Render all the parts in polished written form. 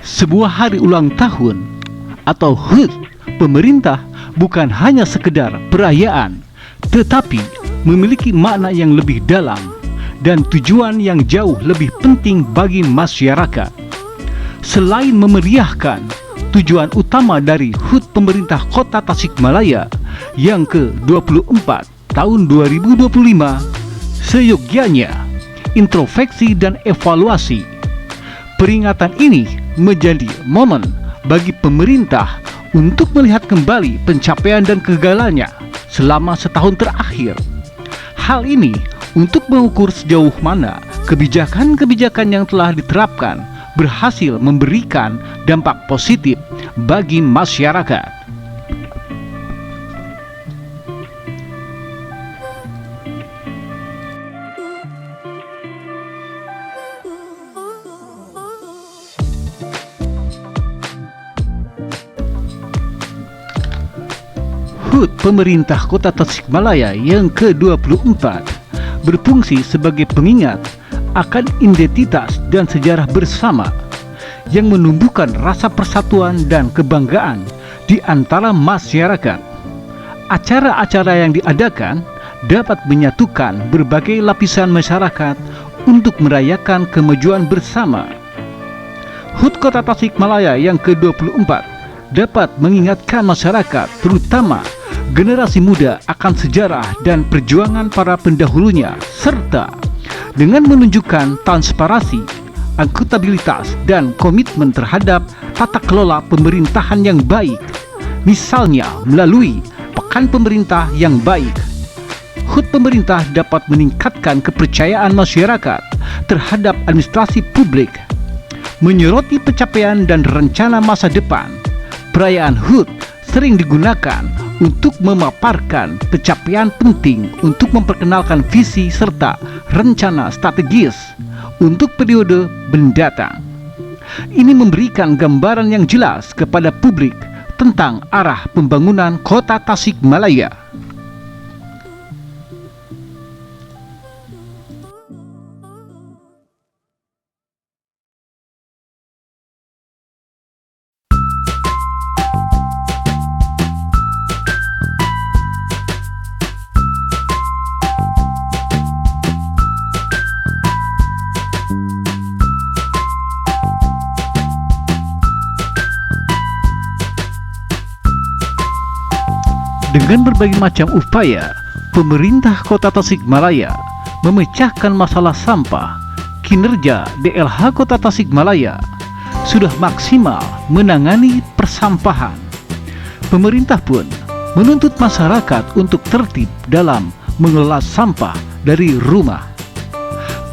Sebuah hari ulang tahun atau HUT pemerintah bukan hanya sekedar perayaan, tetapi memiliki makna yang lebih dalam dan tujuan yang jauh lebih penting bagi masyarakat. Selain memeriahkan tujuan utama dari HUT pemerintah Kota Tasikmalaya yang ke-24 tahun 2025, seyogyanya introspeksi dan evaluasi. Peringatan ini menjadi momen bagi pemerintah untuk melihat kembali pencapaian dan kegagalannya selama setahun terakhir. Hal ini untuk mengukur sejauh mana kebijakan-kebijakan yang telah diterapkan berhasil memberikan dampak positif bagi masyarakat. HUT pemerintah Kota Tasikmalaya yang ke-24 berfungsi sebagai pengingat akan identitas dan sejarah bersama yang menumbuhkan rasa persatuan dan kebanggaan di antara masyarakat. Acara-acara yang diadakan dapat menyatukan berbagai lapisan masyarakat untuk merayakan kemajuan bersama. HUT Kota Tasikmalaya yang ke-24 dapat mengingatkan masyarakat, terutama generasi muda, akan sejarah dan perjuangan para pendahulunya, serta dengan menunjukkan transparansi, akuntabilitas, dan komitmen terhadap tata kelola pemerintahan yang baik, misalnya melalui Pekan Pemerintah yang Baik. HUT pemerintah dapat meningkatkan kepercayaan masyarakat terhadap administrasi publik, menyoroti pencapaian dan rencana masa depan. Perayaan HUT sering digunakan untuk memaparkan pencapaian penting untuk memperkenalkan visi serta rencana strategis untuk periode mendatang. Ini memberikan gambaran yang jelas kepada publik tentang arah pembangunan Kota Tasikmalaya. Dengan berbagai macam upaya, pemerintah Kota Tasikmalaya memecahkan masalah sampah. Kinerja DLH Kota Tasikmalaya sudah maksimal menangani persampahan. Pemerintah pun menuntut masyarakat untuk tertib dalam mengelola sampah dari rumah.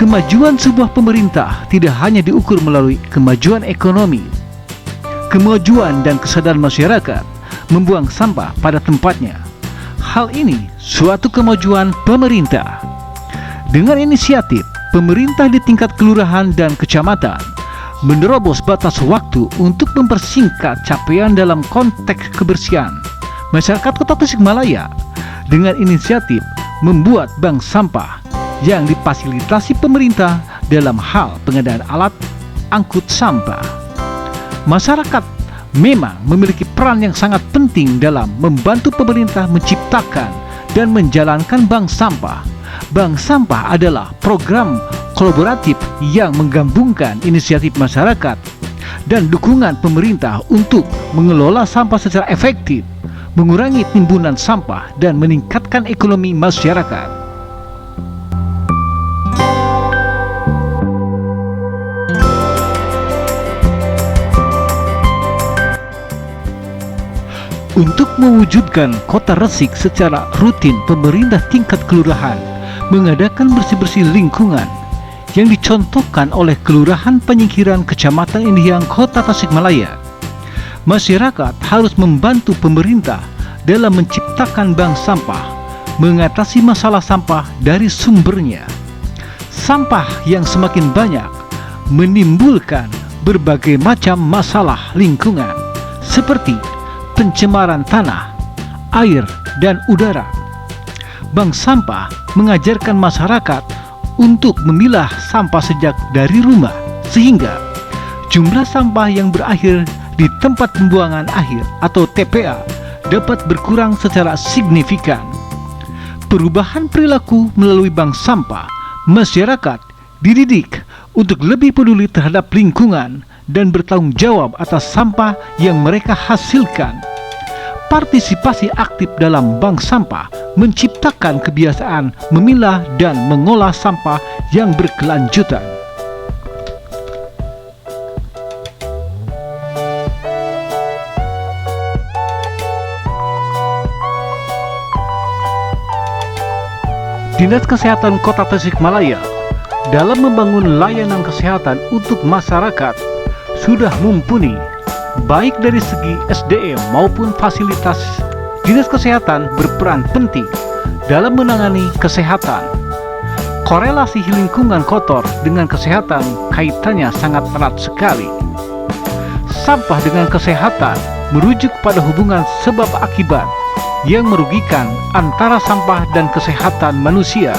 Kemajuan sebuah pemerintah tidak hanya diukur melalui kemajuan ekonomi. Kemajuan dan kesadaran masyarakat membuang sampah pada tempatnya. Hal ini suatu kemajuan pemerintah. Dengan inisiatif pemerintah di tingkat kelurahan dan kecamatan menerobos batas waktu untuk mempersingkat capaian dalam konteks kebersihan, masyarakat Kota Tasikmalaya dengan inisiatif membuat bank sampah yang difasilitasi pemerintah dalam hal pengadaan alat angkut sampah. Masyarakat memang memiliki peran yang sangat penting dalam membantu pemerintah menciptakan dan menjalankan bank sampah. Bank sampah adalah program kolaboratif yang menggabungkan inisiatif masyarakat dan dukungan pemerintah untuk mengelola sampah secara efektif, mengurangi timbunan sampah, dan meningkatkan ekonomi masyarakat. Untuk mewujudkan kota resik secara rutin, pemerintah tingkat kelurahan mengadakan bersih-bersih lingkungan yang dicontohkan oleh Kelurahan Penyingkiran Kecamatan Indiang Kota Tasikmalaya. Masyarakat harus membantu pemerintah dalam menciptakan bank sampah, mengatasi masalah sampah dari sumbernya. Sampah yang semakin banyak menimbulkan berbagai macam masalah lingkungan seperti pencemaran tanah, air, dan udara. Bank sampah mengajarkan masyarakat untuk memilah sampah sejak dari rumah, sehingga jumlah sampah yang berakhir di tempat pembuangan akhir atau TPA dapat berkurang secara signifikan. Perubahan perilaku melalui bank sampah, masyarakat dididik untuk lebih peduli terhadap lingkungan dan bertanggung jawab atas sampah yang mereka hasilkan. Partisipasi aktif dalam bank sampah menciptakan kebiasaan memilah dan mengolah sampah yang berkelanjutan. Dinas Kesehatan Kota Tasikmalaya dalam membangun layanan kesehatan untuk masyarakat sudah mumpuni, baik dari segi SDM maupun fasilitas. Dinas Kesehatan berperan penting dalam menangani kesehatan. Korelasi lingkungan kotor dengan kesehatan kaitannya sangat erat sekali. Sampah dengan kesehatan merujuk pada hubungan sebab akibat yang merugikan antara sampah dan kesehatan manusia,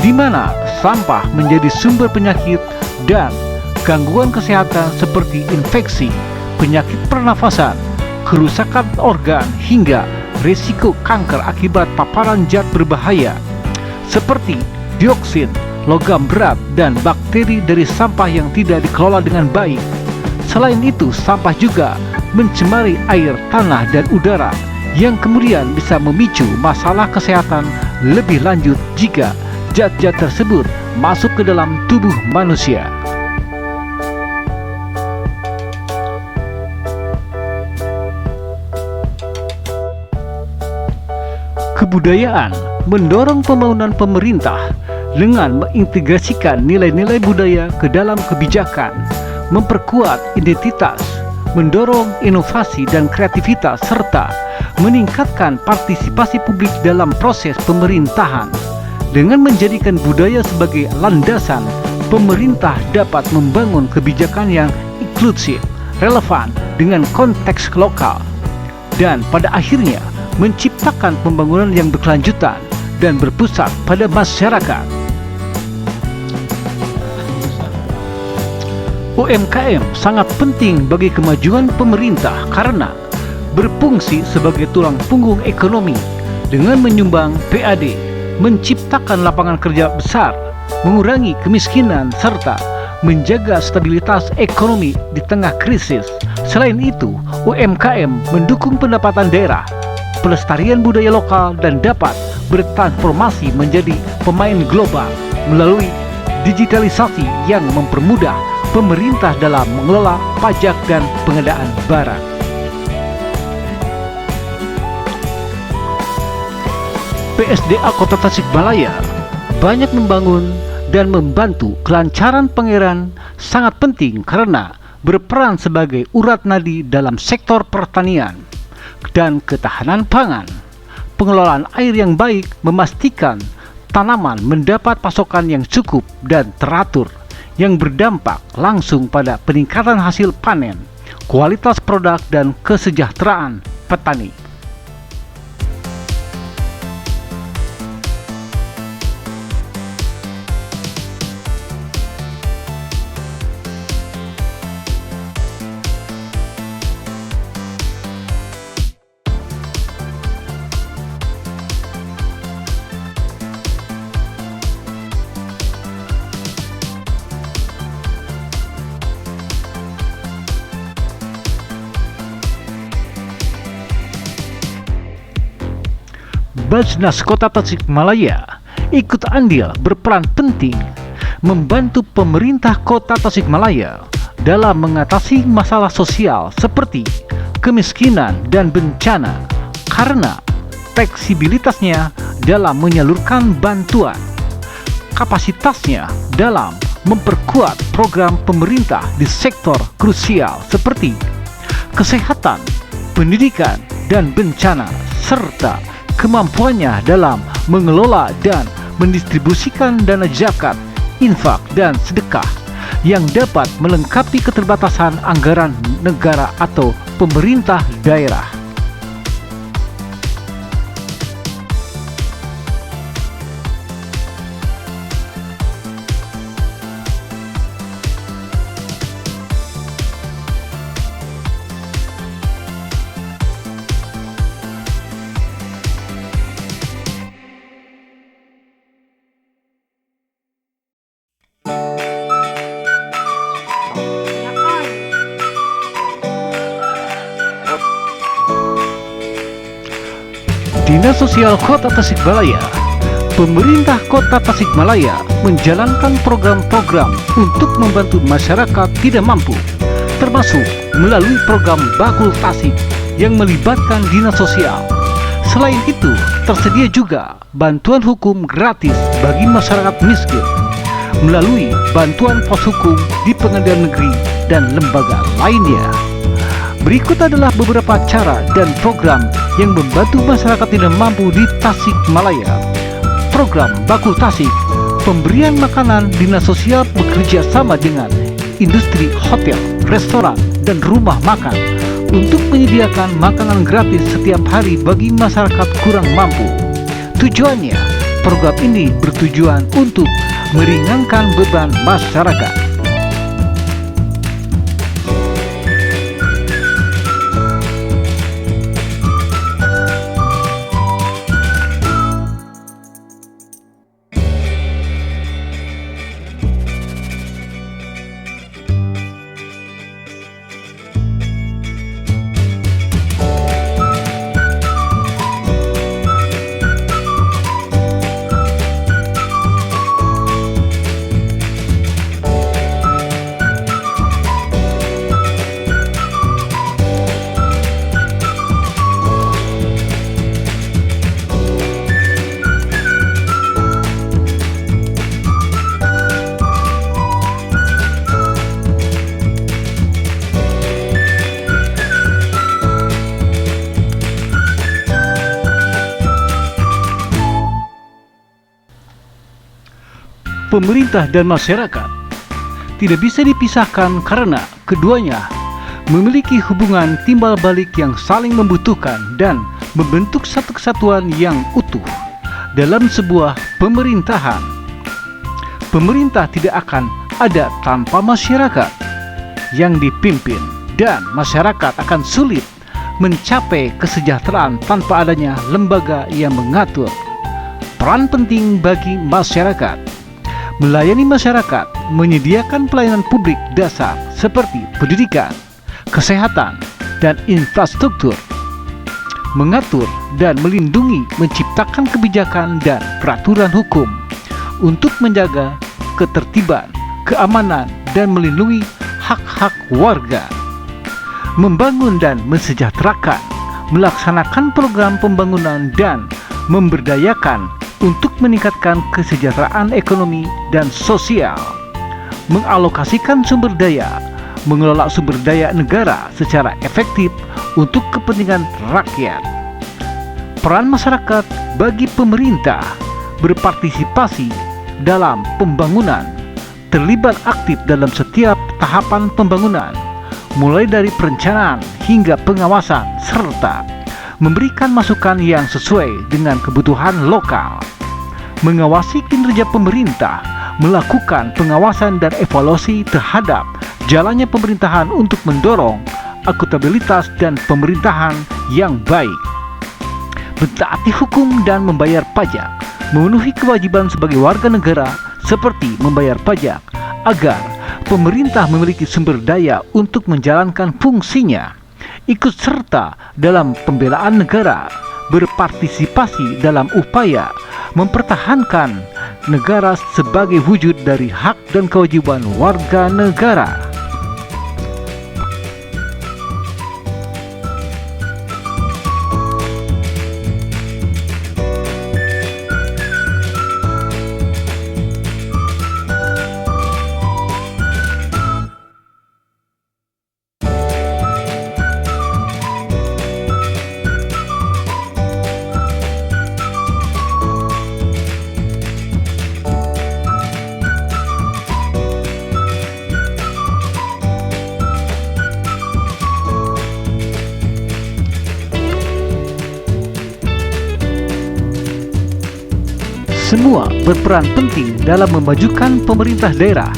di mana sampah menjadi sumber penyakit dan gangguan kesehatan seperti infeksi, penyakit pernafasan, kerusakan organ, hingga risiko kanker akibat paparan zat berbahaya seperti dioksin, logam berat, dan bakteri dari sampah yang tidak dikelola dengan baik. Selain itu, sampah juga mencemari air, tanah, dan udara yang kemudian bisa memicu masalah kesehatan lebih lanjut jika zat-zat tersebut masuk ke dalam tubuh manusia. Kebudayaan mendorong pembangunan pemerintah dengan mengintegrasikan nilai-nilai budaya ke dalam kebijakan, memperkuat identitas, mendorong inovasi dan kreativitas, serta meningkatkan partisipasi publik dalam proses pemerintahan. Dengan menjadikan budaya sebagai landasan, pemerintah dapat membangun kebijakan yang inklusif, relevan dengan konteks lokal, dan pada akhirnya menciptakan pembangunan yang berkelanjutan dan berpusat pada masyarakat. UMKM sangat penting bagi kemajuan pemerintah karena berfungsi sebagai tulang punggung ekonomi dengan menyumbang PAD, menciptakan lapangan kerja besar, mengurangi kemiskinan, serta menjaga stabilitas ekonomi di tengah krisis. Selain itu, UMKM mendukung pendapatan daerah, pelestarian budaya lokal, dan dapat bertransformasi menjadi pemain global melalui digitalisasi yang mempermudah pemerintah dalam mengelola pajak dan pengadaan barang. PSDA Kota Tasikmalaya banyak membangun dan membantu kelancaran pengairan sangat penting karena berperan sebagai urat nadi dalam sektor pertanian dan ketahanan pangan. Pengelolaan air yang baik memastikan tanaman mendapat pasokan yang cukup dan teratur, yang berdampak langsung pada peningkatan hasil panen, kualitas produk, dan kesejahteraan petani. Basnas Kota Tasikmalaya ikut andil berperan penting membantu pemerintah Kota Tasikmalaya dalam mengatasi masalah sosial seperti kemiskinan dan bencana karena fleksibilitasnya dalam menyalurkan bantuan, kapasitasnya dalam memperkuat program pemerintah di sektor krusial seperti kesehatan, pendidikan, dan bencana, serta kemampuannya dalam mengelola dan mendistribusikan dana zakat, infak, dan sedekah yang dapat melengkapi keterbatasan anggaran negara atau pemerintah daerah. Dinas Sosial Kota Tasikmalaya, pemerintah Kota Tasikmalaya menjalankan program-program untuk membantu masyarakat tidak mampu, termasuk melalui program Bakul Tasik yang melibatkan dinas sosial. Selain itu, tersedia juga bantuan hukum gratis bagi masyarakat miskin melalui bantuan pos hukum di pengadilan negeri dan lembaga lainnya. Berikut adalah beberapa cara dan program yang membantu masyarakat tidak mampu di Tasikmalaya. Program Bakul Tasik, pemberian makanan dinas sosial bekerja sama dengan industri hotel, restoran, dan rumah makan untuk menyediakan makanan gratis setiap hari bagi masyarakat kurang mampu. Tujuannya, program ini bertujuan untuk meringankan beban masyarakat. Pemerintah dan masyarakat tidak bisa dipisahkan karena keduanya memiliki hubungan timbal balik yang saling membutuhkan dan membentuk satu kesatuan yang utuh dalam sebuah pemerintahan. Pemerintah tidak akan ada tanpa masyarakat yang dipimpin, dan masyarakat akan sulit mencapai kesejahteraan tanpa adanya lembaga yang mengatur. Peran penting bagi masyarakat: melayani masyarakat, menyediakan pelayanan publik dasar seperti pendidikan, kesehatan, dan infrastruktur, mengatur dan melindungi, menciptakan kebijakan dan peraturan hukum untuk menjaga ketertiban, keamanan, dan melindungi hak-hak warga, membangun dan mensejahterakan, melaksanakan program pembangunan dan memberdayakan untuk meningkatkan kesejahteraan ekonomi dan sosial, mengalokasikan sumber daya, mengelola sumber daya negara secara efektif untuk kepentingan rakyat. Peran masyarakat bagi pemerintah: berpartisipasi dalam pembangunan, terlibat aktif dalam setiap tahapan pembangunan, mulai dari perencanaan hingga pengawasan, serta memberikan masukan yang sesuai dengan kebutuhan lokal. Mengawasi kinerja pemerintah, melakukan pengawasan dan evaluasi terhadap jalannya pemerintahan untuk mendorong akuntabilitas dan pemerintahan yang baik. Mentaati hukum dan membayar pajak, memenuhi kewajiban sebagai warga negara seperti membayar pajak agar pemerintah memiliki sumber daya untuk menjalankan fungsinya. Ikut serta dalam pembelaan negara, berpartisipasi dalam upaya mempertahankan negara sebagai wujud dari hak dan kewajiban warga negara. Semua berperan penting dalam memajukan pemerintah daerah,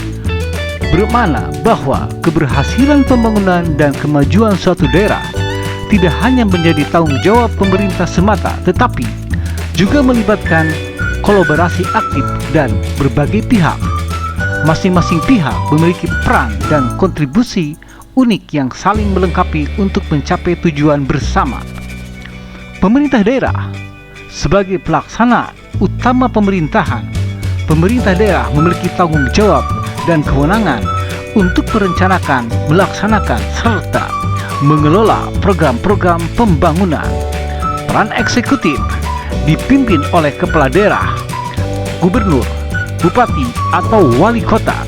bermakna bahwa keberhasilan pembangunan dan kemajuan suatu daerah tidak hanya menjadi tanggung jawab pemerintah semata, tetapi juga melibatkan kolaborasi aktif dan berbagai pihak. Masing-masing pihak memiliki peran dan kontribusi unik yang saling melengkapi untuk mencapai tujuan bersama. Pemerintah daerah Sebagai pelaksana utama pemerintahan, pemerintah daerah memiliki tanggung jawab dan kewenangan untuk merencanakan, melaksanakan, serta mengelola program-program pembangunan. Peran eksekutif dipimpin oleh kepala daerah, gubernur, bupati, atau wali kota,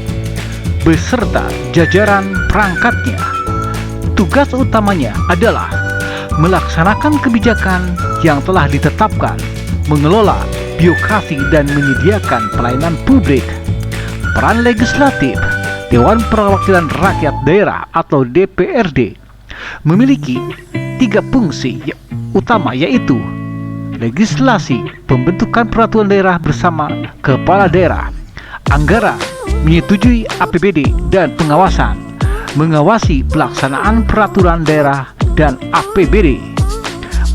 beserta jajaran perangkatnya. Tugas utamanya adalah melaksanakan kebijakan yang telah ditetapkan, mengelola birokrasi dan menyediakan pelayanan publik. Peran legislatif, Dewan Perwakilan Rakyat Daerah atau DPRD, memiliki 3 fungsi utama, yaitu legislasi, pembentukan peraturan daerah bersama kepala daerah, anggaran, menyetujui APBD, dan pengawasan, mengawasi pelaksanaan peraturan daerah dan APBD.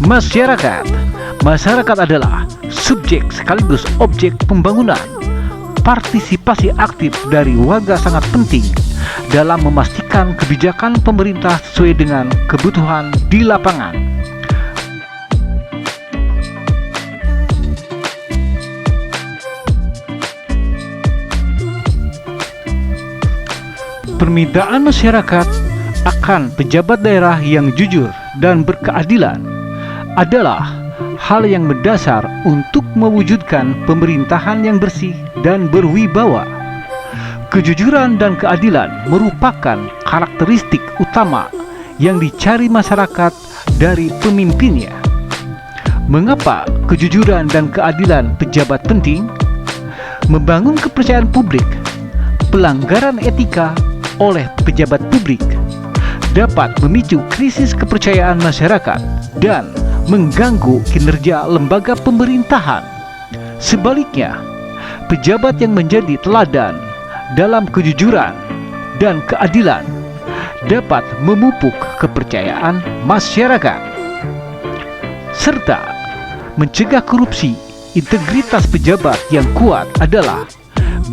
Masyarakat adalah subjek sekaligus objek pembangunan. Partisipasi aktif dari warga sangat penting dalam memastikan kebijakan pemerintah sesuai dengan kebutuhan di lapangan. Permintaan masyarakat akan pejabat daerah yang jujur dan berkeadilan adalah hal yang mendasar untuk mewujudkan pemerintahan yang bersih dan berwibawa. Kejujuran dan keadilan merupakan karakteristik utama yang dicari masyarakat dari pemimpinnya. Mengapa kejujuran dan keadilan pejabat penting? Membangun kepercayaan publik. Pelanggaran etika oleh pejabat publik dapat memicu krisis kepercayaan masyarakat dan mengganggu kinerja lembaga pemerintahan. Sebaliknya, pejabat yang menjadi teladan dalam kejujuran dan keadilan dapat memupuk kepercayaan masyarakat serta mencegah korupsi. Integritas pejabat yang kuat adalah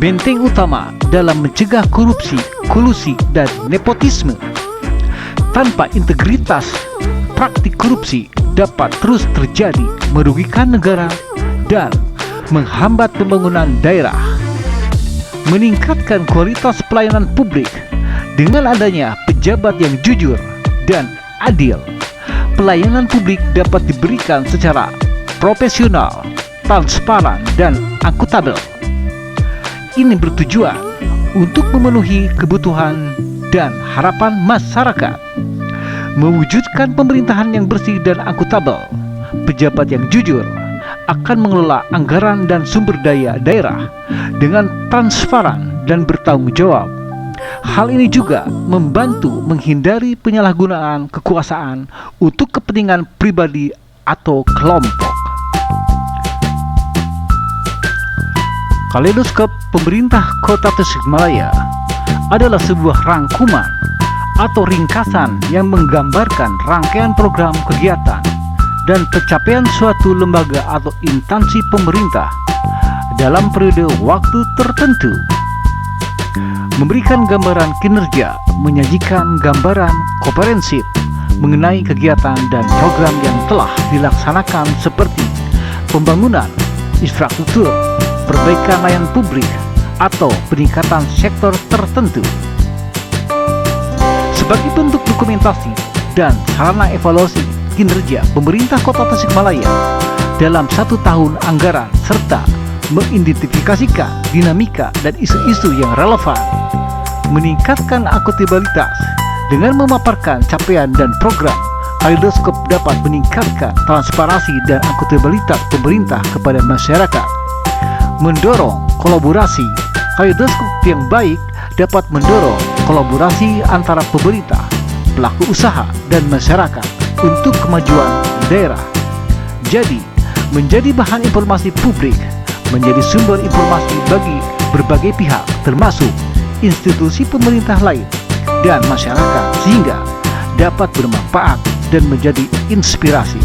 benteng utama dalam mencegah korupsi, kolusi, dan nepotisme. Tanpa integritas, praktik korupsi dapat terus terjadi, merugikan negara dan menghambat pembangunan daerah. Meningkatkan kualitas pelayanan publik dengan adanya pejabat yang jujur dan adil. Pelayanan publik dapat diberikan secara profesional, transparan, dan akuntabel. Ini bertujuan untuk memenuhi kebutuhan dan harapan masyarakat. Mewujudkan pemerintahan yang bersih dan akuntabel, pejabat yang jujur akan mengelola anggaran dan sumber daya daerah dengan transparan dan bertanggung jawab. Hal ini juga membantu menghindari penyalahgunaan kekuasaan untuk kepentingan pribadi atau kelompok. Kaleidoskop Pemerintah Kota Tasikmalaya adalah sebuah rangkuman atau ringkasan yang menggambarkan rangkaian program kegiatan dan pencapaian suatu lembaga atau instansi pemerintah dalam periode waktu tertentu. Memberikan gambaran kinerja, menyajikan gambaran komprehensif mengenai kegiatan dan program yang telah dilaksanakan seperti pembangunan infrastruktur, perbaikan layanan publik, atau peningkatan sektor tertentu. Sebagai bentuk dokumentasi dan sarana evaluasi kinerja pemerintah Kota Tasikmalaya dalam 1 tahun anggaran serta mengidentifikasikan dinamika dan isu-isu yang relevan, meningkatkan akuntabilitas dengan memaparkan capaian dan program. Kaleidoskop dapat meningkatkan transparansi dan akuntabilitas pemerintah kepada masyarakat, mendorong kolaborasi. Kaleidoskop yang baik dapat mendorong kolaborasi antara pemerintah, pelaku usaha, dan masyarakat untuk kemajuan daerah. Jadi, menjadi bahan informasi publik, menjadi sumber informasi bagi berbagai pihak termasuk institusi pemerintah lain dan masyarakat, sehingga dapat bermanfaat dan menjadi inspirasi.